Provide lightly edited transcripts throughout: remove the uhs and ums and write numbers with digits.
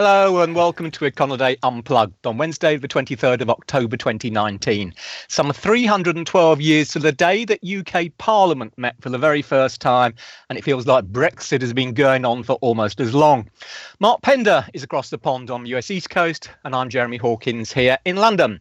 Hello and welcome to Econoday Unplugged on Wednesday, the 23rd of October 2019. Some 312 years to the day that UK Parliament met for the very first time, and it feels like Brexit has been going on for almost as long. Mark Pender is across the pond on the US East Coast, and I'm Jeremy Hawkins here in London.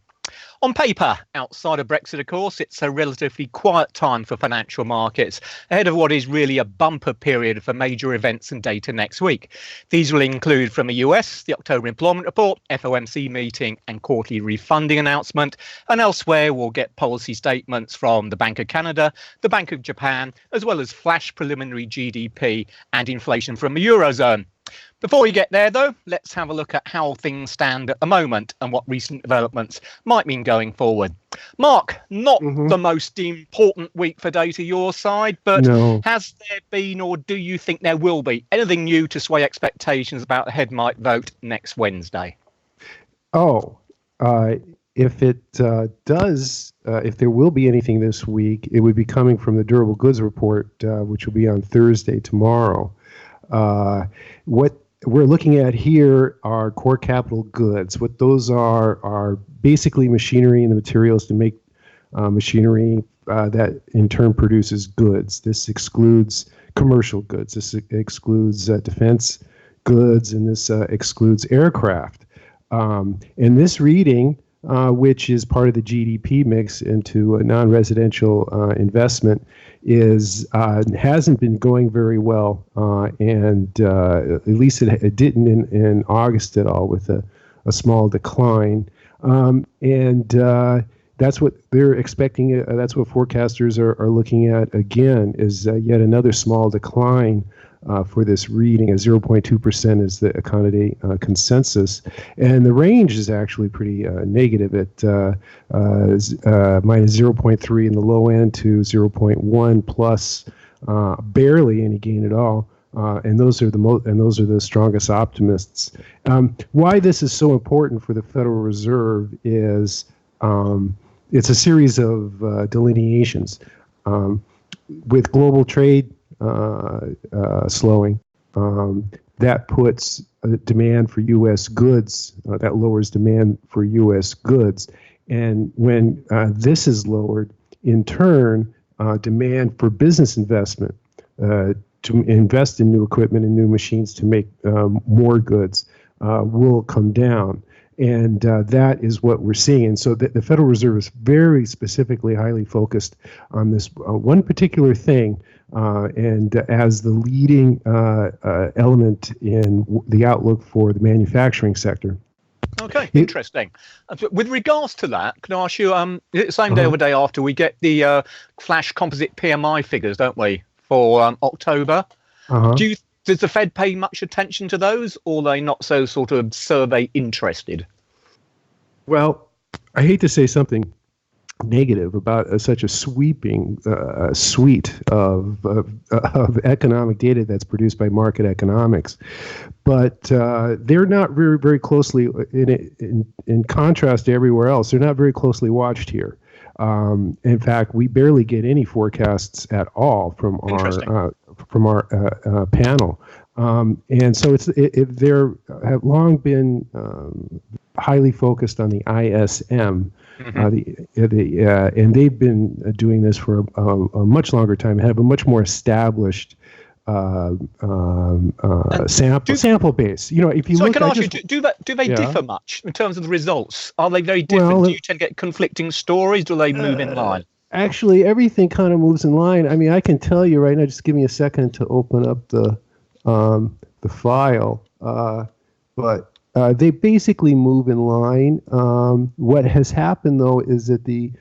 On paper, outside of Brexit, of course, it's a relatively quiet time for financial markets, ahead of what is really a bumper period for major events and data next week. These will include from the US, the October employment report, FOMC meeting and quarterly refunding announcement, and elsewhere we'll get policy statements from the Bank of Canada, the Bank of Japan, as well as flash preliminary GDP and inflation from the Eurozone. Before we get there, though, let's have a look at how things stand at the moment and what recent developments might mean going forward. Mark, not the most important week for data your side, but has there been, or do you think there will be, anything new to sway expectations about the head might vote next Wednesday? If it does, if there will be anything this week, it would be coming from the durable goods report, which will be on Thursday, tomorrow. What we're looking at here are core capital goods. What those are basically machinery and the materials to make machinery that in turn produces goods. This excludes commercial goods. This excludes defense goods, and this excludes aircraft. And this reading, which is part of the GDP mix into a non-residential investment, hasn't been going very well, and at least it didn't in August at all, with a small decline. And that's what they're expecting. That's what forecasters are looking at again, is yet another small decline for this reading. At 0.2% is the Econoday consensus, and the range is actually pretty negative at minus 0.3 in the low end to 0.1 plus barely any gain at all. And those are the strongest optimists. Why this is so important for the Federal Reserve is it's a series of delineations with global trade slowing. That puts demand for U.S. goods, that lowers demand for U.S. goods. And when this is lowered, in turn, demand for business investment, to invest in new equipment and new machines to make more goods, will come down. And that is what we're seeing. And so the Federal Reserve is very specifically highly focused on this one particular thing, and as the leading element in the outlook for the manufacturing sector. Okay, interesting. With regards to that, can I ask you, the same day or the day after, we get the flash composite PMI figures, don't we, for October? Does the Fed pay much attention to those, or are they not so sort of survey interested? Well, I hate to say something negative about such a sweeping suite of economic data that's produced by market economics, but they're not very, very closely, in contrast to everywhere else, they're not very closely watched here. In fact, we barely get any forecasts at all from our panel, and so they have long been highly focused on the ISM, and they've been doing this for a much longer time, have a much more established sample base. You know, if you so look, I can ask you, do they differ much in terms of the results? Are they very different? Well, do you tend to get conflicting stories? Do they move in line? Actually, everything kind of moves in line. I mean, I can tell you right now. Just give me a second to open up the file, but they basically move in line. What has happened though is that the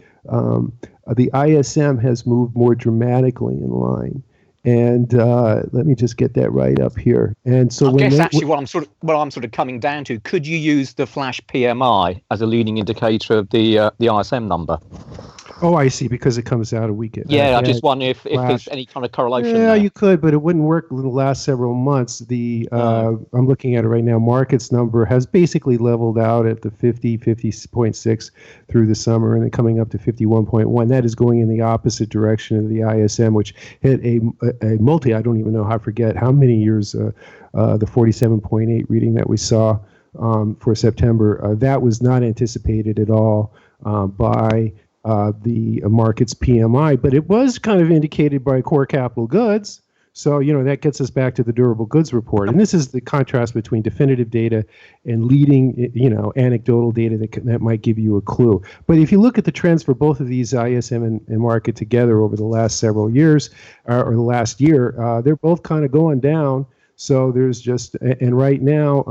ISM has moved more dramatically in line. And let me just get that right up here. And so, I guess actually what I'm sort of coming down to, could you use the flash PMI as a leading indicator of the ISM number? Oh, I see, because it comes out a week Yeah, I ahead. just wonder if there's Flash. any kind of correlation Yeah, there. you could, but it wouldn't work in the last several months. No. I'm looking at it right now. Markets number has basically leveled out at the 50.6 through the summer, and then coming up to 51.1. That is going in the opposite direction of the ISM, which hit a multi. I don't even know. I forget how many years. The 47.8 reading that we saw for September. That was not anticipated at all by the market's PMI, but it was kind of indicated by core capital goods. So, that gets us back to the durable goods report. And this is the contrast between definitive data and leading, anecdotal data that might give you a clue. But if you look at the trends for both of these ISM and market together over the last several years, or the last year, they're both kind of going down. So there's just, and right now,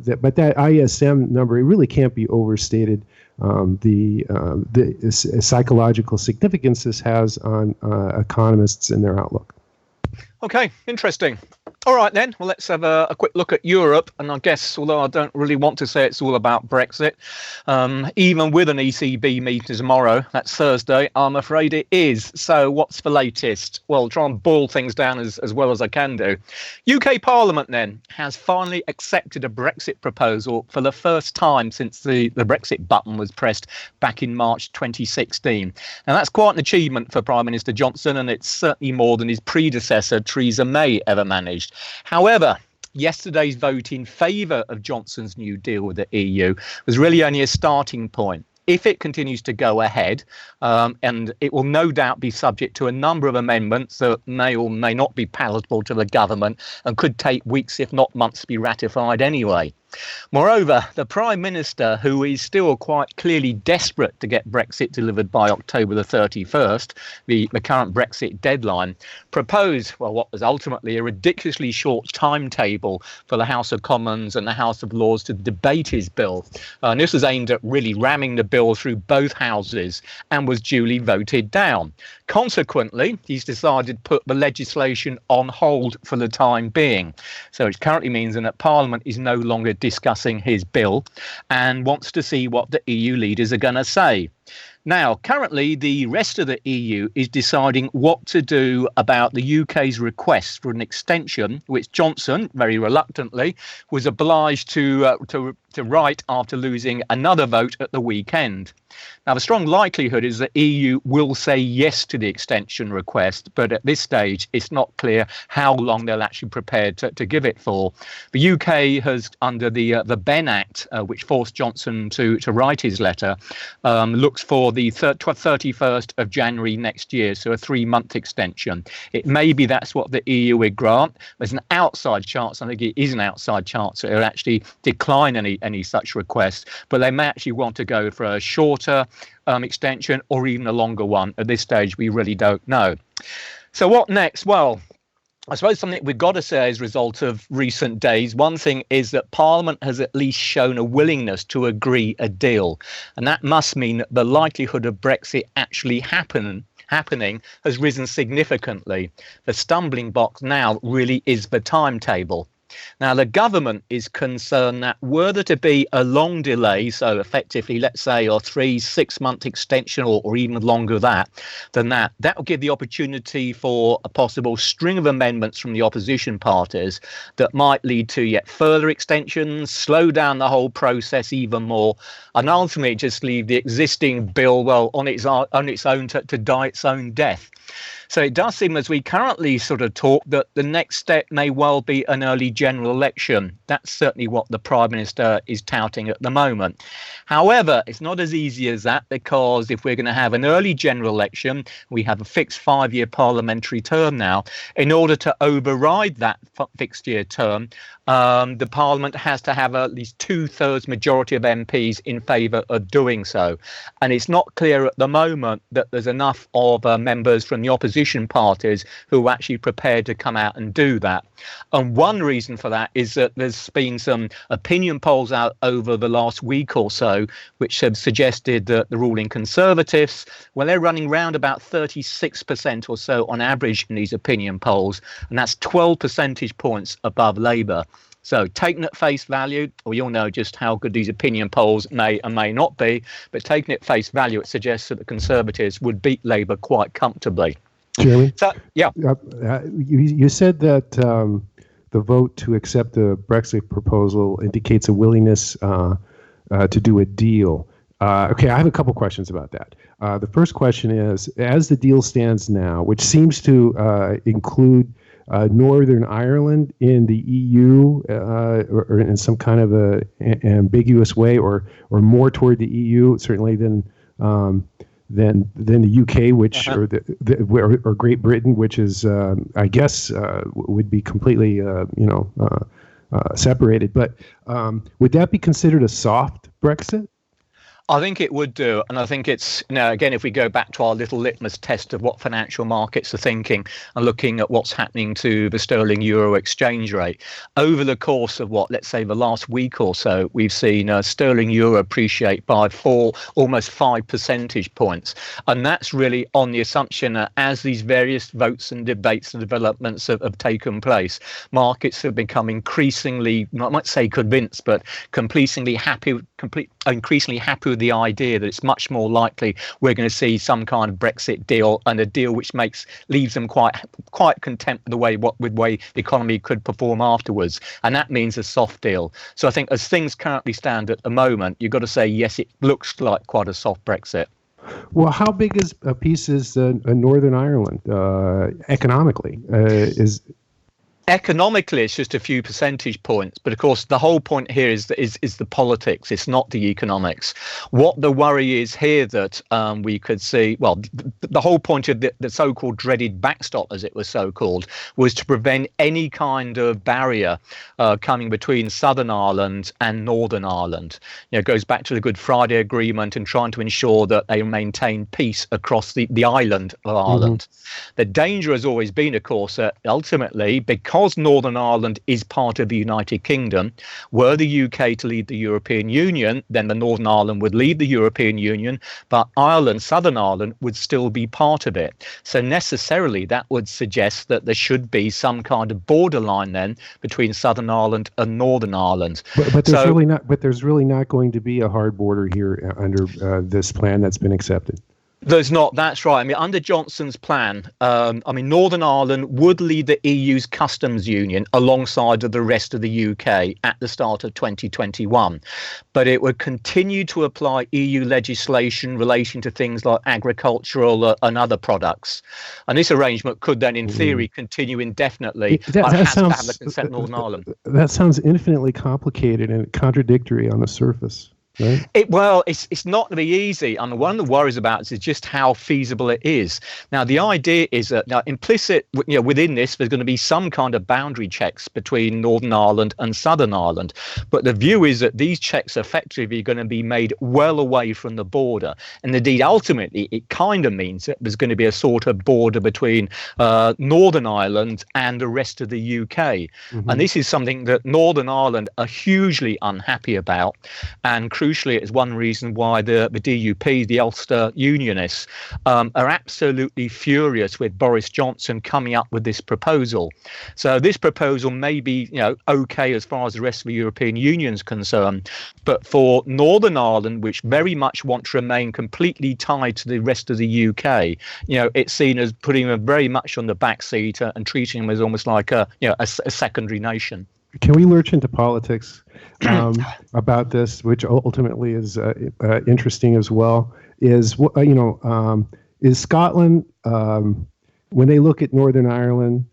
that ISM number, it really can't be overstated. The psychological significance this has on economists and their outlook. Okay, interesting. All right, then. Well, let's have a quick look at Europe. And I guess, although I don't really want to say it's all about Brexit, even with an ECB meeting tomorrow, that's Thursday, I'm afraid it is. So what's the latest? Well, try and boil things down as well as I can do. UK Parliament, then, has finally accepted a Brexit proposal for the first time since the Brexit button was pressed back in March 2016. And that's quite an achievement for Prime Minister Johnson, and it's certainly more than his predecessor, Theresa May, ever managed. However, yesterday's vote in favour of Johnson's new deal with the EU was really only a starting point. If it continues to go ahead, and it will no doubt be subject to a number of amendments that may or may not be palatable to the government and could take weeks, if not months, to be ratified anyway. Moreover, the Prime Minister, who is still quite clearly desperate to get Brexit delivered by October the 31st, the current Brexit deadline, proposed, what was ultimately a ridiculously short timetable for the House of Commons and the House of Lords to debate his bill. And this was aimed at really ramming the bill through both houses and was duly voted down. Consequently, he's decided to put the legislation on hold for the time being. So it currently means that Parliament is no longer discussing his bill and wants to see what the EU leaders are going to say. Now, currently, the rest of the EU is deciding what to do about the UK's request for an extension, which Johnson, very reluctantly, was obliged to write after losing another vote at the weekend. Now, the strong likelihood is that EU will say yes to the extension request, but at this stage, it's not clear how long they're actually prepared to give it for. The UK has, under the Benn Act, which forced Johnson to write his letter, looks for the 31st of January next year, so a 3-month extension. It may be that's what the EU would grant. There's an outside chance, I think it is an outside chance, that it will actually decline any such request, but they may actually want to go for a shorter extension or even a longer one. At this stage, we really don't know. So what next? Well, I suppose something we've got to say as a result of recent days, one thing is that Parliament has at least shown a willingness to agree a deal. And that must mean that the likelihood of Brexit actually happening has risen significantly. The stumbling block now really is the timetable. Now, the government is concerned that were there to be a long delay, so effectively, let's say, a 3-6-month extension or even longer than that will give the opportunity for a possible string of amendments from the opposition parties that might lead to yet further extensions, slow down the whole process even more, and ultimately just leave the existing bill, on its own to die its own death. So it does seem, as we currently sort of talk, that the next step may well be an early general election. That's certainly what the Prime Minister is touting at the moment. However, it's not as easy as that, because if we're going to have an early general election, we have a fixed 5-year parliamentary term now. In order to override that fixed year term, the Parliament has to have at least 2/3 majority of MPs in favour of doing so. And it's not clear at the moment that there's enough of members from the opposition parties who are actually prepared to come out and do that. And one reason for that is that there's been some opinion polls out over the last week or so which have suggested that the ruling Conservatives, they're running around about 36% or so on average in these opinion polls, and that's 12 percentage points above Labour. So taken at face value, we all know just how good these opinion polls may and may not be, but taken at face value, it suggests that the Conservatives would beat Labour quite comfortably. Jeremy? So, yeah. You said that the vote to accept the Brexit proposal indicates a willingness to do a deal. Okay, I have a couple questions about that. The first question is, as the deal stands now, which seems to include Northern Ireland in the EU or in some kind of a ambiguous way, or more toward the EU, certainly than the UK, which or Great Britain, which is I guess would be completely separated. But would that be considered a soft Brexit? I think it would do. And I think it's, again, if we go back to our little litmus test of what financial markets are thinking and looking at what's happening to the sterling euro exchange rate, over the course of let's say the last week or so, we've seen sterling euro appreciate by almost 5 percentage points. And that's really on the assumption that as these various votes and debates and developments have taken place, markets have become increasingly, I might say convinced, but increasingly happy with the idea that it's much more likely we're going to see some kind of Brexit deal, and a deal which leaves them quite content with the way the economy could perform afterwards, and that means a soft deal. So I think as things currently stand at the moment, you've got to say yes, it looks like quite a soft Brexit. Well, how big is a piece is Northern Ireland economically? Economically, it's just a few percentage points, but of course the whole point here is the politics. It's not the economics. What the worry is here that we could see, well, the whole point of the so-called dreaded backstop, as it was so called, was to prevent any kind of barrier coming between Southern Ireland and Northern Ireland. It goes back to the Good Friday Agreement and trying to ensure that they maintain peace across the island of Ireland. Mm-hmm. The danger has always been, of course, that ultimately, because Northern Ireland is part of the United Kingdom, were the UK to leave the European Union, then the Northern Ireland would leave the European Union, but Southern Ireland would still be part of it. So necessarily that would suggest that there should be some kind of borderline then between Southern Ireland and Northern Ireland. But there's really not going to be a hard border here under this plan that's been accepted. There's not. That's right. I mean, under Johnson's plan, Northern Ireland would lead the EU's customs union alongside of the rest of the UK at the start of 2021. But it would continue to apply EU legislation relating to things like agricultural and other products. And this arrangement could then, in theory, continue indefinitely. But has to have the consent of Northern Ireland. That sounds infinitely complicated and contradictory on the surface. Right. It's not going to be easy. And one of the worries about it is just how feasible it is. Now, the idea is that implicit, within this, there's going to be some kind of boundary checks between Northern Ireland and Southern Ireland. But the view is that these checks effectively are going to be made well away from the border. And indeed, ultimately, it kind of means that there's going to be a sort of border between Northern Ireland and the rest of the UK. Mm-hmm. And this is something that Northern Ireland are hugely unhappy about. And crucially, it's one reason why the DUP, the Ulster Unionists, are absolutely furious with Boris Johnson coming up with this proposal. So this proposal may be, okay as far as the rest of the European Union is concerned, but for Northern Ireland, which very much want to remain completely tied to the rest of the UK, it's seen as putting them very much on the back seat and treating them as almost like a secondary nation. Can we lurch into politics about this, which ultimately is interesting as well? Is Scotland, when they look at Northern Ireland,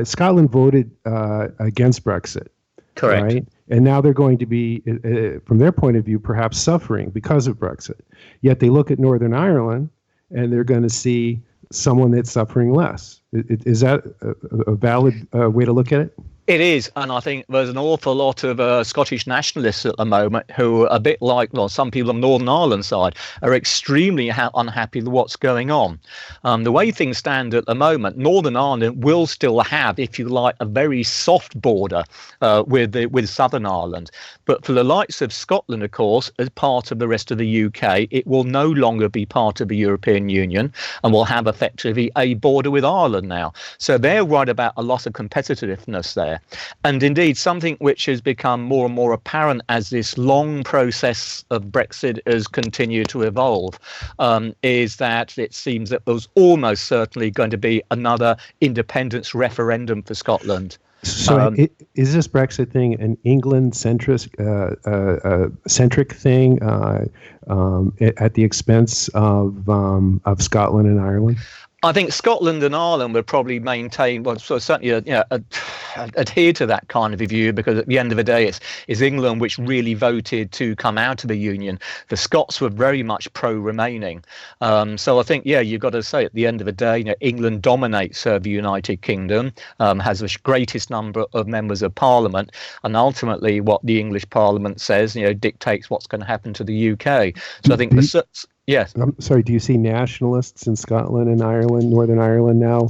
Scotland voted against Brexit. Correct. Right? And now they're going to be, from their point of view, perhaps suffering because of Brexit. Yet they look at Northern Ireland and they're going to see someone that's suffering less. Is that a valid way to look at it? It is, and I think there's an awful lot of Scottish nationalists at the moment who are a bit like, some people on Northern Ireland side are extremely unhappy with what's going on. The way things stand at the moment, Northern Ireland will still have, if you like, a very soft border with Southern Ireland. But for the likes of Scotland, of course, as part of the rest of the UK, it will no longer be part of the European Union and will have effectively a border with Ireland now. So they're worried about a loss of competitiveness there. there. And indeed, something which has become more and more apparent as this long process of Brexit has continued to evolve is that it seems that there's almost certainly going to be another independence referendum for Scotland. So is this Brexit thing an England-centric thing at the expense of Scotland and Ireland? I think Scotland and Ireland would probably maintain, well, so certainly, adhere to that kind of a view, because at the end of the day, it's England which really voted to come out of the Union. The Scots were very much pro-remaining. So I think, you've got to say, at the end of the day, England dominates the United Kingdom, has the greatest number of members of Parliament, and ultimately what the English Parliament says, dictates what's going to happen to the UK. So I think yes. I'm sorry, do you see nationalists in Scotland and Ireland, Northern Ireland now,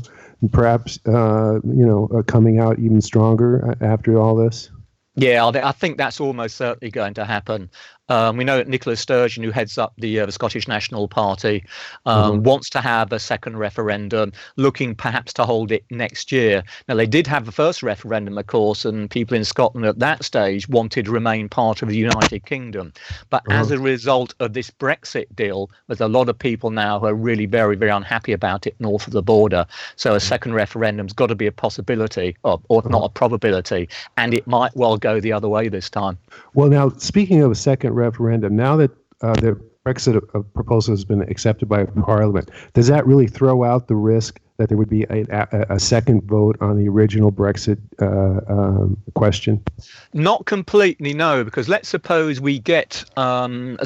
perhaps, coming out even stronger after all this? Yeah, I think that's almost certainly going to happen. We know that Nicola Sturgeon, who heads up the Scottish National Party, wants to have a second referendum, looking perhaps to hold it next year. Now, they did have the first referendum, of course, and people in Scotland at that stage wanted to remain part of the United Kingdom. But as a result of this Brexit deal, there's a lot of people now who are really very, very unhappy about it north of the border. So a second referendum's got to be a possibility, or not a probability, and it might well go the other way this time. Well, now, speaking of a second referendum, now that the Brexit proposal has been accepted by Parliament, does that really throw out the risk that there would be a second vote on the original Brexit question? Not completely, no, because let's suppose we get an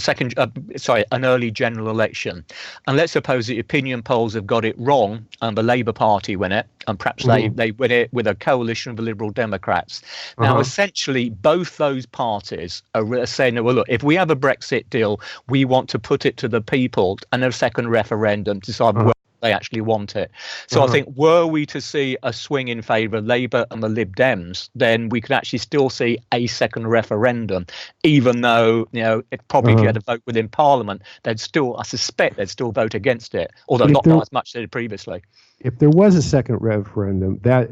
early general election, and let's suppose the opinion polls have got it wrong and the Labour Party win it, and perhaps they win it with a coalition of the Liberal Democrats. Now, essentially, both those parties are saying, well, look, if we have a Brexit deal, we want to put it to the people and a second referendum to decide whether they actually want it. So I think were we to see a swing in favour of Labour and the Lib Dems, then we could actually still see a second referendum, even though, it probably if you had a vote within Parliament, I suspect they'd still vote against it, although not as much as they did previously. If there was a second referendum, that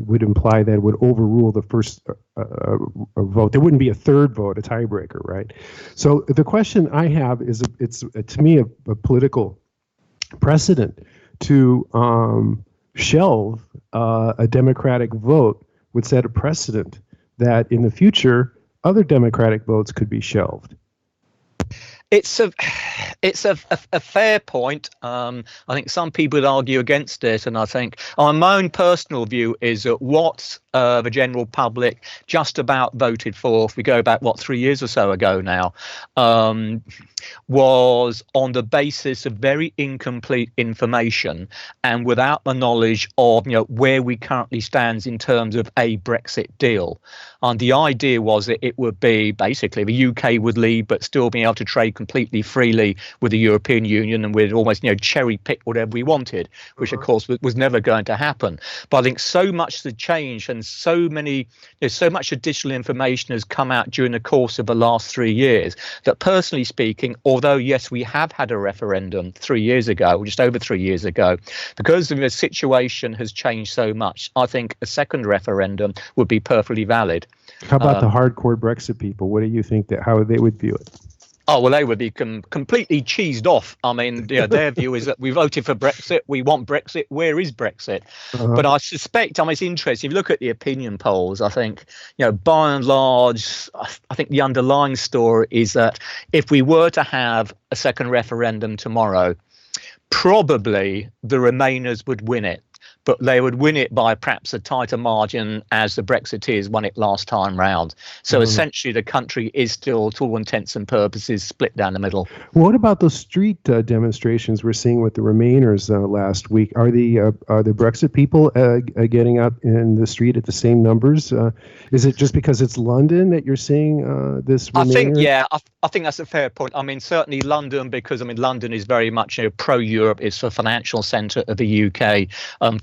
would imply that it would overrule the first vote. There wouldn't be a third vote, a tiebreaker, right? So the question I have is, it's to me a political precedent to shelve a Democratic vote would set a precedent that in the future other Democratic votes could be shelved. It's a fair point. I think some people would argue against it, and I think my own personal view is that what the general public just about voted for, if we go back 3 years or so ago now, was on the basis of very incomplete information and without the knowledge of where we currently stand in terms of a Brexit deal. And the idea was that it would be basically the UK would leave but still be able to trade completely freely with the European Union, and we'd almost cherry pick whatever we wanted, which of course was never going to happen. But I think so much has changed, and so much additional information has come out during the course of the last 3 years that, personally speaking, although yes, we have had a referendum 3 years ago, or just over 3 years ago, because the situation has changed so much, I think a second referendum would be perfectly valid. How about the hardcore Brexit people? What do you think how they would view it? Oh, well, they would be completely cheesed off. I mean, their view is that we voted for Brexit, we want Brexit, where is Brexit? But I suspect, it's interesting, if you look at the opinion polls, I think, by and large, I think the underlying story is that if we were to have a second referendum tomorrow, probably the Remainers would win it. But they would win it by perhaps a tighter margin as the Brexiteers won it last time round. So essentially the country is still, to all intents and purposes, split down the middle. What about those street demonstrations we're seeing with the Remainers last week? Are the Brexit people getting out in the street at the same numbers? Is it just because it's London that you're seeing this Remainer? I think that's a fair point. Certainly London, because London is very much pro-Europe. It's the financial centre of the UK.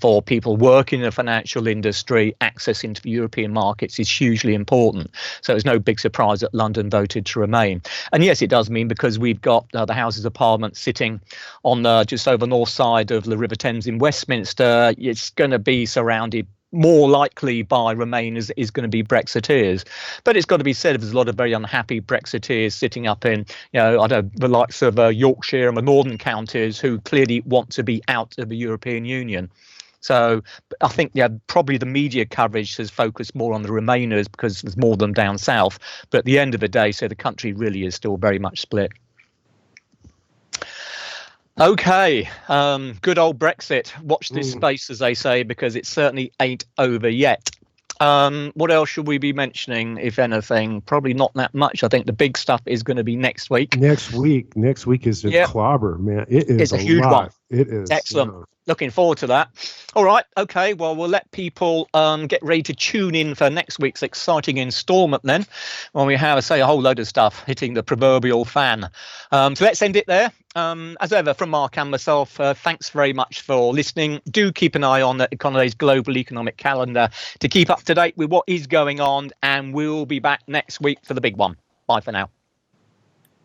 For people working in the financial industry, access into the European markets is hugely important. So it's no big surprise that London voted to remain. And yes, it does mean, because we've got the Houses of Parliament sitting on just over the north side of the River Thames in Westminster, it's going to be surrounded more likely by Remainers is going to be Brexiteers. But it's got to be said, there's a lot of very unhappy Brexiteers sitting up in, I don't know, the likes of Yorkshire and the northern counties who clearly want to be out of the European Union. So I think, probably the media coverage has focused more on the Remainers because there's more of them down south. But at the end of the day, so the country really is still very much split. Okay, good old Brexit. Watch this space, as they say, because it certainly ain't over yet. What else should we be mentioning, if anything? Probably not that much. I think the big stuff is going to be next week. Next week is a clobber, man. It's a huge one. It is. Excellent. Yeah. Looking forward to that. All right. Okay. Well, we'll let people get ready to tune in for next week's exciting instalment then, when we have, say, a whole load of stuff hitting the proverbial fan. So let's end it there. As ever, from Mark and myself, thanks very much for listening. Do keep an eye on the Econoday's global economic calendar to keep up to date with what is going on, and we'll be back next week for the big one. Bye for now.